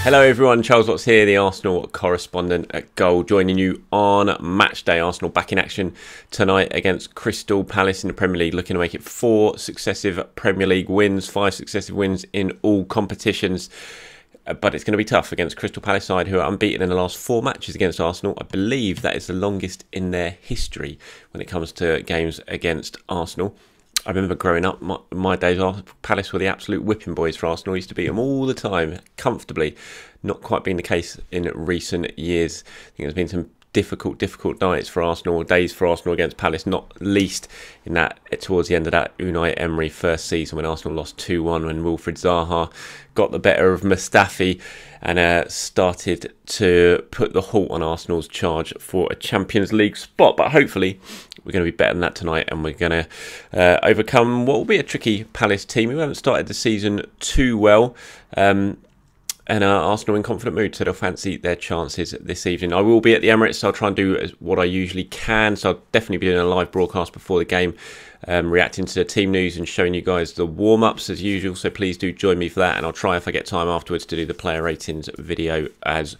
Hello everyone, Charles Watts here, the Arsenal correspondent at Goal, joining you on match day. Arsenal back in action tonight against Crystal Palace in the Premier League, looking to make it 4 successive Premier League wins, 5 successive wins in all competitions. But it's going to be tough against Crystal Palace side, who are unbeaten in the last 4 matches against Arsenal. I believe that is the longest in their history when it comes to games against Arsenal. I remember growing up, my days off, Palace were the absolute whipping boys for Arsenal. I used to beat them all the time, comfortably. Not quite been the case in recent years. I think there's been some difficult nights for Arsenal, days for Arsenal against Palace, not least in that towards the end of that Unai Emery first season when Arsenal lost 2-1, when Wilfried Zaha got the better of Mustafi and started to put the halt on Arsenal's charge for a Champions League spot. But hopefully we're going to be better than that tonight, and we're going to overcome what will be a tricky Palace team who haven't started the season too well. And Arsenal in confident mood, so they'll fancy their chances this evening. I will be at the Emirates, so I'll try and do what I usually can. So I'll definitely be doing a live broadcast before the game, reacting to the team news and showing you guys the warm-ups as usual. So please do join me for that, and I'll try, if I get time afterwards, to do the player ratings video as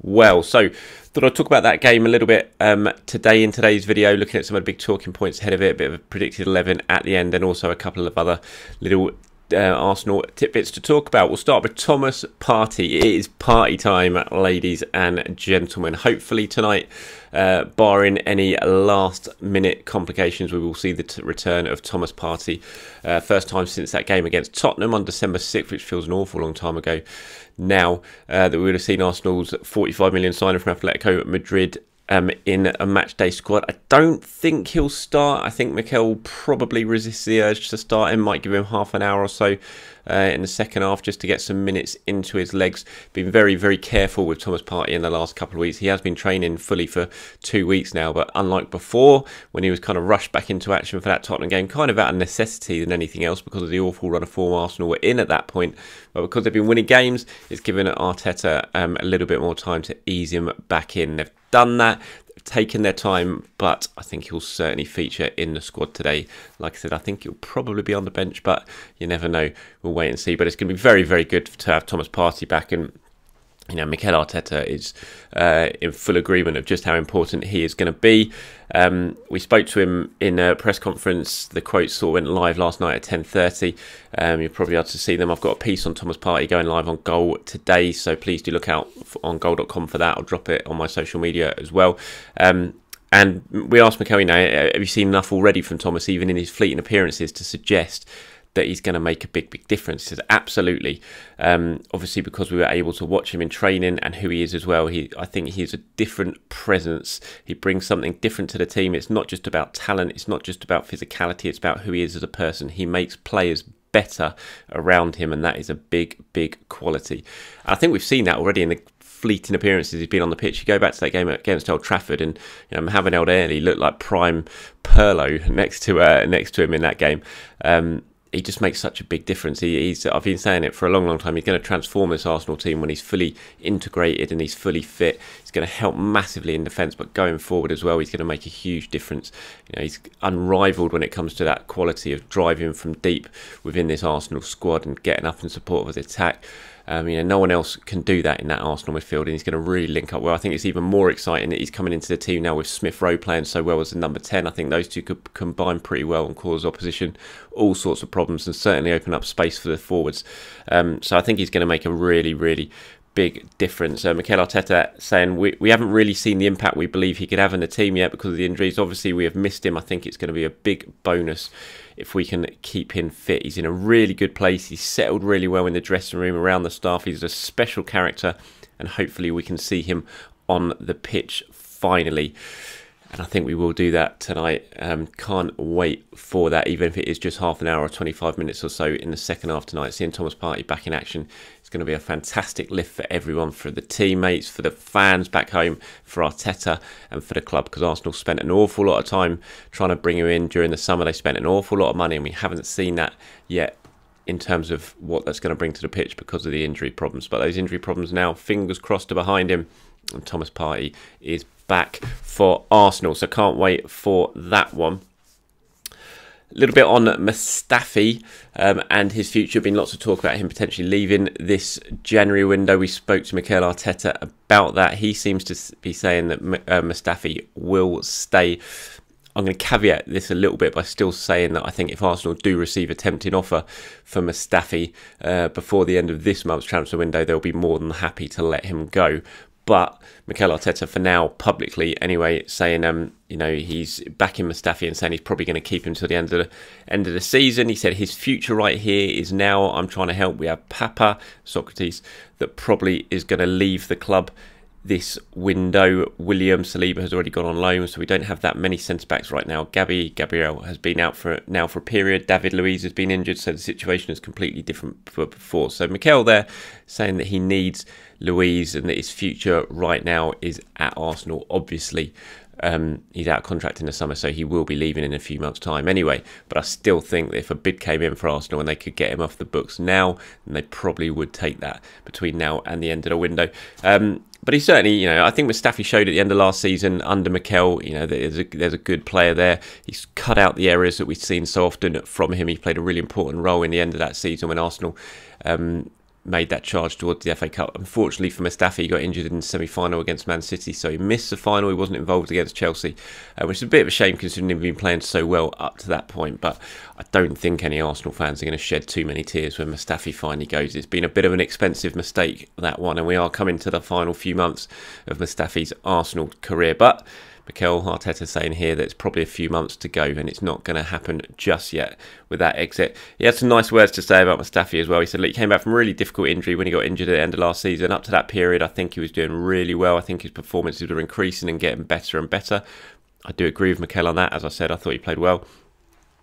well. So thought I'd talk about that game a little bit today in today's video, looking at some of the big talking points ahead of it, a bit of a predicted 11 at the end, and also a couple of other little Arsenal tidbits to talk about. We'll start with Thomas Partey. It is party time, ladies and gentlemen. Hopefully tonight, barring any last minute complications, we will see the return of Thomas Partey. First time since that game against Tottenham on December 6th, which feels an awful long time ago now, that we would have seen Arsenal's 45 million signing from Atletico Madrid in a match day squad. I don't think he'll start. I think Mikel will probably resist the urge to start him, might give him half an hour or so in the second half just to get some minutes into his legs. Been very careful with Thomas Partey in the last couple of weeks. He has been training fully for 2 weeks now, but unlike before when he was kind of rushed back into action for that Tottenham game, kind of out of necessity than anything else because of the awful run of form Arsenal were in at that point, but because they've been winning games, it's given Arteta a little bit more time to ease him back in. They've done that, they've taken their time, but I think he'll certainly feature in the squad today. Like I said, I think he'll probably be on the bench, but you never know. We'll wait and see. But it's going to be very good to have Thomas Partey back, and you know, Mikel Arteta is in full agreement of just how important he is going to be. We spoke to him in a press conference. The quotes sort of went live last night at 10:30. You'll probably be able to see them. I've got a piece on Thomas Partey going live on Goal today, so please do look out on goal.com for that. I'll drop it on my social media as well. And we asked Mikel, you know, have you seen enough already from Thomas, even in his fleeting appearances, to suggest that he's going to make a big difference? He says absolutely. Obviously, because we were able to watch him in training and who he is as well, I think he's a different presence. He brings something different to the team. It's not just about talent. It's not just about physicality. It's about who he is as a person. He makes players better around him, and that is a big quality. I think we've seen that already in the fleeting appearances he's been on the pitch. You go back to that game against Old Trafford, and you know, Mohamed El Neni looked like prime Pirlo next to him in that game. He just makes such a big difference. I've been saying it for a long time. He's going to transform this Arsenal team when he's fully integrated and he's fully fit. He's going to help massively in defence, but going forward as well, he's going to make a huge difference. You know, he's unrivaled when it comes to that quality of driving from deep within this Arsenal squad and getting up in support of the attack. You know, no one else can do that in that Arsenal midfield, and he's going to really link up well. I think it's even more exciting that he's coming into the team now with Smith Rowe playing so well as the number 10. I think those two could combine pretty well and cause opposition all sorts of problems, and certainly open up space for the forwards. So I think he's going to make a really big difference. Mikel Arteta saying we haven't really seen the impact we believe he could have in the team yet because of the injuries. Obviously, we have missed him. I think it's going to be a big bonus if we can keep him fit. He's in a really good place. He's settled really well in the dressing room, around the staff. He's a special character, and hopefully we can see him on the pitch finally. And I think we will do that tonight. Can't wait for that, even if it is just half an hour or 25 minutes or so in the second half tonight. Seeing Thomas Partey back in action, it's going to be a fantastic lift for everyone, for the teammates, for the fans back home, for Arteta and for the club, because Arsenal spent an awful lot of time trying to bring him in during the summer. They spent an awful lot of money, and we haven't seen that yet in terms of what that's going to bring to the pitch because of the injury problems. But those injury problems now, fingers crossed, are behind him, and Thomas Partey is back for Arsenal. So can't wait for that one. A little bit on Mustafi and his future. Been lots of talk about him potentially leaving this January window. We spoke to Mikel Arteta about that. He seems to be saying that Mustafi will stay. I'm going to caveat this a little bit by still saying that I think if Arsenal do receive a tempting offer for Mustafi before the end of this month's transfer window, they'll be more than happy to let him go. But Mikel Arteta, for now, publicly anyway, saying he's backing Mustafi and saying he's probably going to keep him till the end of the season. He said his future right here is now. I'm trying to help. We have Papa, Socrates, that probably is going to leave the club this window. William Saliba has already gone on loan, so we don't have that many centre-backs right now. Gabriel has been out for a period. David Luiz has been injured, so the situation is completely different from before. So Mikel there saying that he needs Luiz and that his future right now is at Arsenal. Obviously, he's out of contract in the summer, so he will be leaving in a few months' time anyway. But I still think that if a bid came in for Arsenal and they could get him off the books now, then they probably would take that between now and the end of the window. But he certainly, I think Mustafi showed at the end of last season under Mikel, there's a good player there. He's cut out the errors that we've seen so often from him. He played a really important role in the end of that season when Arsenal made that charge towards the FA Cup. Unfortunately for Mustafi, he got injured in the semi-final against Man City, so he missed the final. He wasn't involved against Chelsea, which is a bit of a shame considering he'd been playing so well up to that point. But I don't think any Arsenal fans are going to shed too many tears when Mustafi finally goes. It's been a bit of an expensive mistake, that one, and we are coming to the final few months of Mustafi's Arsenal career. But Mikel Arteta saying here that it's probably a few months to go and it's not going to happen just yet with that exit. He had some nice words to say about Mustafi as well. He said, look, he came back from a really difficult injury when he got injured at the end of last season. Up to that period, I think he was doing really well. I think his performances were increasing and getting better and better. I do agree with Mikel on that. As I said, I thought he played well.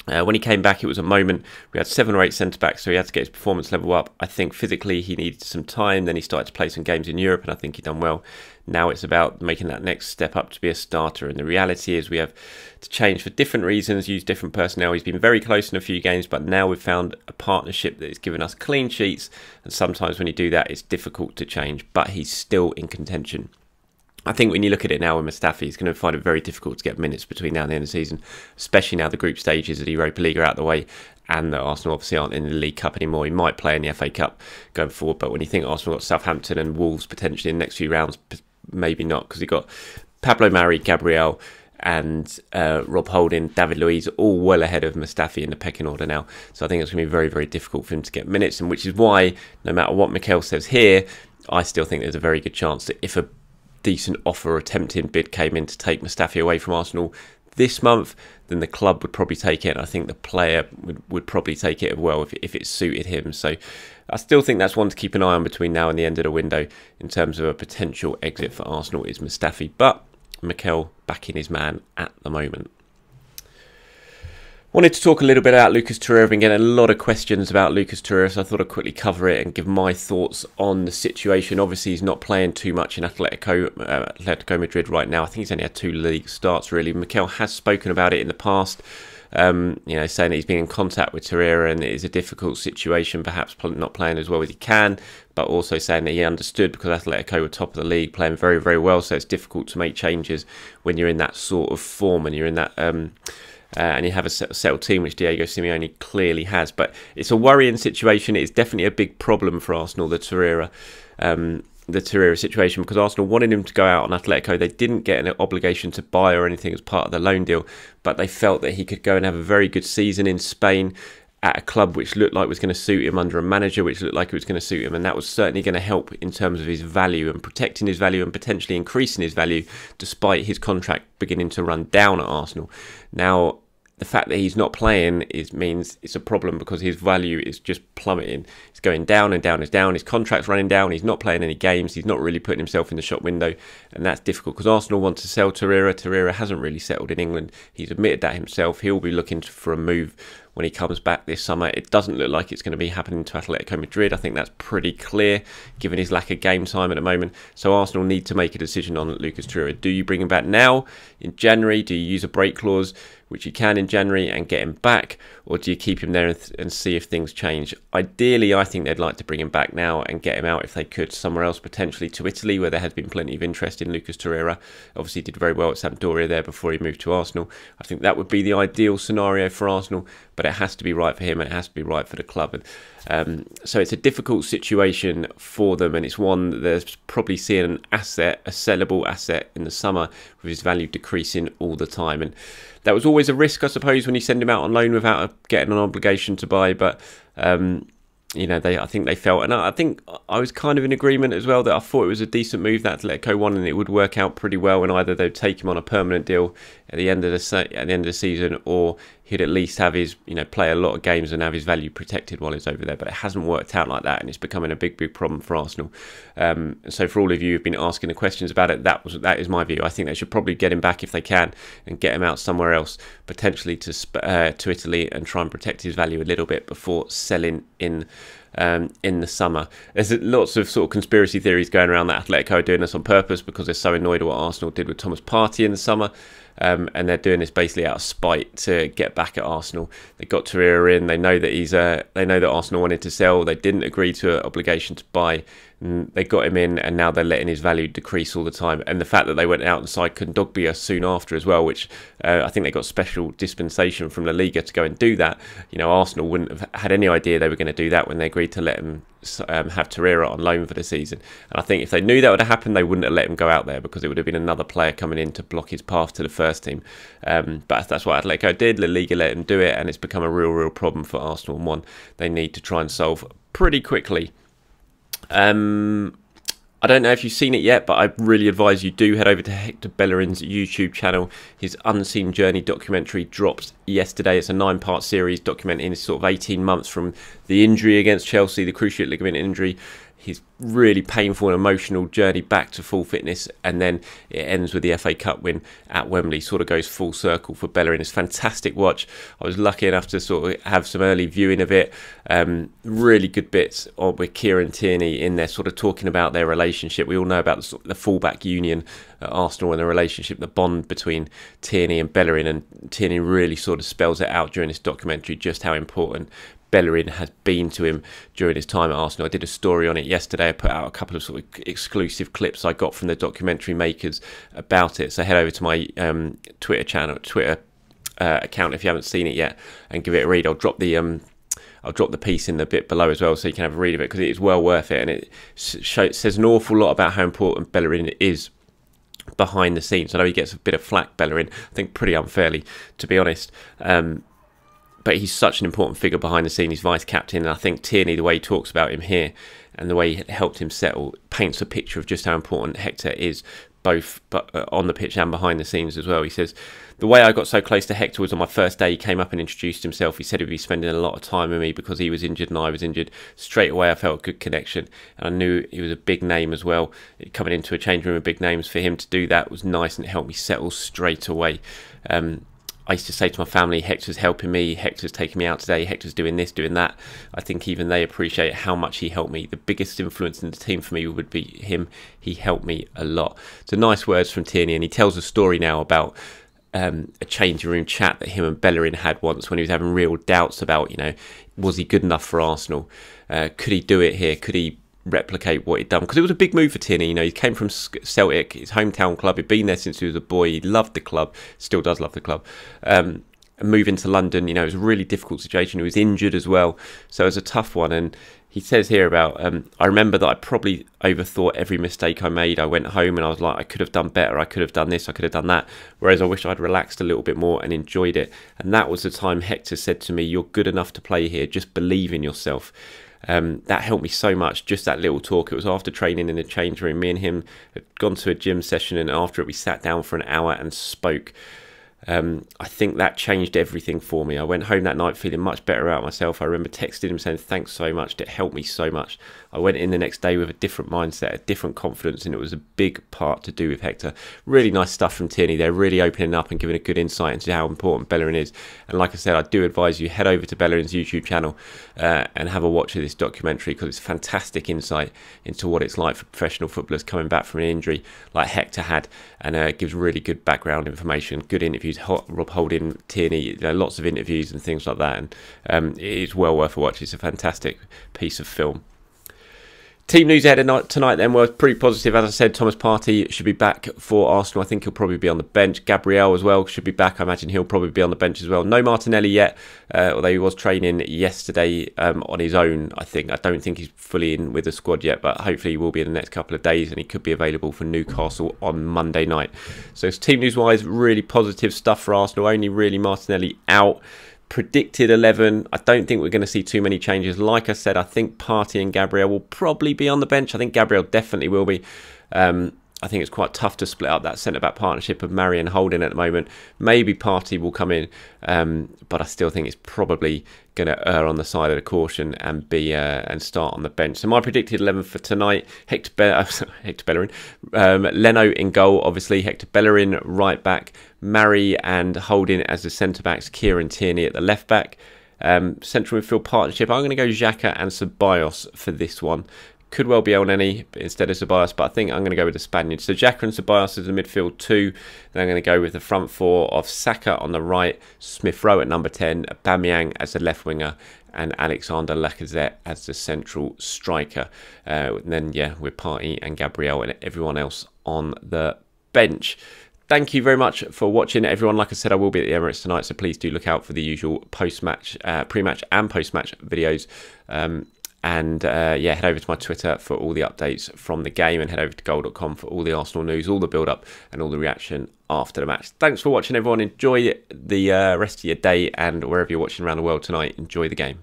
When he came back, it was a moment. We had 7 or 8 centre-backs, so he had to get his performance level up. I think physically he needed some time. Then he started to play some games in Europe, and I think he done well. Now it's about making that next step up to be a starter. And the reality is we have to change for different reasons, use different personnel. He's been very close in a few games, but now we've found a partnership that has given us clean sheets. And sometimes when you do that, it's difficult to change, but he's still in contention. I think when you look at it now with Mustafi, he's going to find it very difficult to get minutes between now and the end of the season, especially now the group stages of the Europa League are out of the way and that Arsenal obviously aren't in the League Cup anymore. He might play in the FA Cup going forward, but when you think Arsenal got Southampton and Wolves potentially in the next few rounds, maybe not, because you've got Pablo Mari, Gabriel and Rob Holding, David Luiz, all well ahead of Mustafi in the pecking order now. So I think it's going to be very, very difficult for him to get minutes, and which is why, no matter what Mikel says here, I still think there's a very good chance that if a decent offer or a tempting bid came in to take Mustafi away from Arsenal this month, then the club would probably take it, and I think the player would probably take it as well if it suited him. So I still think that's one to keep an eye on between now and the end of the window in terms of a potential exit for Arsenal is Mustafi, but Mikel backing his man at the moment. Wanted to talk a little bit about Lucas Torreira. I've been getting a lot of questions about Lucas Torreira, so I thought I'd quickly cover it and give my thoughts on the situation. Obviously, he's not playing too much in Atletico Madrid right now. I think he's only had 2 league starts, really. Mikel has spoken about it in the past, saying that he's been in contact with Torreira and it is a difficult situation, perhaps not playing as well as he can, but also saying that he understood because Atletico were top of the league, playing very, very well, so it's difficult to make changes when you're in that sort of form and you're in that... and you have a settled team, which Diego Simeone clearly has. But it's a worrying situation. It's definitely a big problem for Arsenal, the Torreira situation, because Arsenal wanted him to go out on Atletico. They didn't get an obligation to buy or anything as part of the loan deal, but they felt that he could go and have a very good season in Spain at a club which looked like was going to suit him, under a manager which looked like it was going to suit him, and that was certainly going to help in terms of his value and protecting his value and potentially increasing his value despite his contract beginning to run down at Arsenal. Now, the fact that he's not playing means it's a problem because his value is just plummeting. It's going down and down and down. His contract's running down. He's not playing any games. He's not really putting himself in the shop window, and that's difficult because Arsenal want to sell Torreira. Torreira hasn't really settled in England. He's admitted that himself. He'll be looking for a move when he comes back this summer. It doesn't look like it's going to be happening to Atletico Madrid. I think that's pretty clear, given his lack of game time at the moment. So Arsenal need to make a decision on Lucas Torreira. Do you bring him back now in January? Do you use a break clause, which you can in January, and get him back? Or do you keep him there and see if things change? Ideally, I think they'd like to bring him back now and get him out, if they could, somewhere else, potentially to Italy, where there has been plenty of interest in Lucas Torreira. Obviously, did very well at Sampdoria there before he moved to Arsenal. I think that would be the ideal scenario for Arsenal, but it has to be right for him and it has to be right for the club. So it's a difficult situation for them, and it's one that they're probably seeing an asset, a sellable asset in the summer, with his value decreasing all the time. And that was always a risk, I suppose, when you send him out on loan without getting an obligation to buy. But you know, I think they felt, and I think I was kind of in agreement as well, that I thought it was a decent move that Atletico won, and it would work out pretty well. And either they'd take him on a permanent deal at the end of the season, or he'd at least have his, you know, play a lot of games and have his value protected while he's over there. But it hasn't worked out like that, and it's becoming a big problem for Arsenal. So for all of you who've been asking the questions about it, that is my view. I think they should probably get him back if they can, and get him out somewhere else, potentially to Italy, and try and protect his value a little bit before selling in the summer. There's lots of sort of conspiracy theories going around that Atletico are doing this on purpose because they're so annoyed at what Arsenal did with Thomas Partey in the summer. And they're doing this basically out of spite to get back at Arsenal. They got Torreira in. They know that they know that Arsenal wanted to sell. They didn't agree to an obligation to buy. They got him in, and now they're letting his value decrease all the time. And the fact that they went out and signed Kondogbia soon after as well, which I think they got special dispensation from La Liga to go and do that. You know, Arsenal wouldn't have had any idea they were going to do that when they agreed to let him have Torreira on loan for the season. And I think if they knew that would have happened, they wouldn't have let him go out there, because it would have been another player coming in to block his path to the first team. But that's what Atletico did. La Liga let him do it, and it's become a real problem for Arsenal, and one they need to try and solve pretty quickly. I don't know if you've seen it yet, but I really advise you do head over to Hector Bellerin's YouTube channel. His Unseen Journey documentary dropped yesterday. It's a 9-part series documenting his sort of 18 months from the injury against Chelsea, the cruciate ligament injury, his really painful and emotional journey back to full fitness, and then it ends with the FA Cup win at Wembley. Sort of goes full circle for Bellerin. It's a fantastic watch. I was lucky enough to sort of have some early viewing of it. Really good bits with Kieran Tierney in there, sort of talking about their relationship. We all know about the fullback union at Arsenal and the relationship, the bond between Tierney and Bellerin, and Tierney really sort of spells it out during this documentary just how important Bellerin has been to him during his time at Arsenal. I did a story on it yesterday. I put out a couple of sort of exclusive clips I got from the documentary makers about it. So head over to my Twitter account if you haven't seen it yet, and give it a read. I'll drop the piece in the bit below as well, so you can have a read of it, because it is well worth it, and it says an awful lot about how important Bellerin is behind the scenes. I know he gets a bit of flack, Bellerin, I think pretty unfairly, to be honest. But he's such an important figure behind the scenes. He's vice captain, and I think Tierney, the way he talks about him here and the way he helped him settle, paints a picture of just how important Hector is, both on the pitch and behind the scenes as well. He says, the way I got so close to Hector was on my first day. He came up and introduced himself. He said he'd be spending a lot of time with me because he was injured and I was injured. Straight away I felt a good connection, and I knew he was a big name as well. Coming into a change room with big names, for him to do that was nice, and it helped me settle straight away. I used to say to my family, Hector's helping me, Hector's taking me out today, Hector's doing this, doing that. I think even they appreciate how much he helped me. The biggest influence in the team for me would be him. He helped me a lot. So nice words from Tierney, and he tells a story now about a changing room chat that him and Bellerin had once when he was having real doubts about, you know, was he good enough for Arsenal? Could he do it here? Could he replicate what he'd done? Because it was a big move for Tierney. You know, he came from Celtic, his hometown club. He'd been there since he was a boy. He loved the club, still does love the club. And moving to London, you know, it was a really difficult situation. He was injured as well, so it was a tough one. And he says here about, I remember that I probably overthought every mistake I made. I went home and I was like, I could have done better, I could have done this, I could have done that. Whereas I wish I'd relaxed a little bit more and enjoyed it. And that was the time Hector said to me, you're good enough to play here, just believe in yourself. That helped me so much, just that little talk. It was after training in the change room. Me and him had gone to a gym session, and after it we sat down for an hour and spoke. I think that changed everything for me. I went home that night feeling much better about myself. I remember texting him saying, thanks so much, it helped me so much. I went in the next day with a different mindset, a different confidence, and it was a big part to do with Hector. Really nice stuff from Tierney. They're really opening up and giving a good insight into how important Bellerin is. And like I said, I do advise you, head over to Bellerin's YouTube channel and have a watch of this documentary, because it's fantastic insight into what it's like for professional footballers coming back from an injury like Hector had, and gives really good background information, good interviews. Rob Holding, Tierney, lots of interviews and things like that, and it is well worth a watch. It's a fantastic piece of film. Team news ahead of tonight then were pretty positive. As I said, Thomas Partey should be back for Arsenal. I think he'll probably be on the bench. Gabriel as well should be back. I imagine he'll probably be on the bench as well. No Martinelli yet, although he was training yesterday on his own, I think. I don't think he's fully in with the squad yet, but hopefully he will be in the next couple of days, and he could be available for Newcastle on Monday night. So team news-wise, really positive stuff for Arsenal. Only really Martinelli out. Predicted 11. I don't think we're going to see too many changes. Like I said, I think Partey and Gabriel will probably be on the bench. I think Gabriel definitely will be. I think it's quite tough to split up that centre-back partnership of Mari and Holding at the moment. Maybe Partey will come in, but I still think it's probably going to err on the side of the caution and be and start on the bench. So my predicted 11 for tonight: Hector Bellerin, Leno in goal, obviously. Hector Bellerin right back, Mari and Holding as the centre backs, Kieran Tierney at the left back. Central midfield partnership, I'm going to go Xhaka and Ceballos for this one. Could well be Elneny instead of Ceballos, but I think I'm going to go with the Spaniards. So Xhaka and Ceballos as the midfield 2. Then I'm going to go with the front 4 of Saka on the right, Smith Rowe at number 10, Aubameyang as the left winger, and Alexander Lacazette as the central striker. And then, yeah, with Partey and Gabriel and everyone else on the bench. Thank you very much for watching, everyone. Like I said, I will be at the Emirates tonight, so please do look out for the usual post-match, pre-match and post-match videos. Yeah, head over to my Twitter for all the updates from the game, and head over to goal.com for all the Arsenal news, all the build-up and all the reaction after the match. Thanks for watching, everyone. Enjoy the rest of your day, and wherever you're watching around the world tonight, enjoy the game.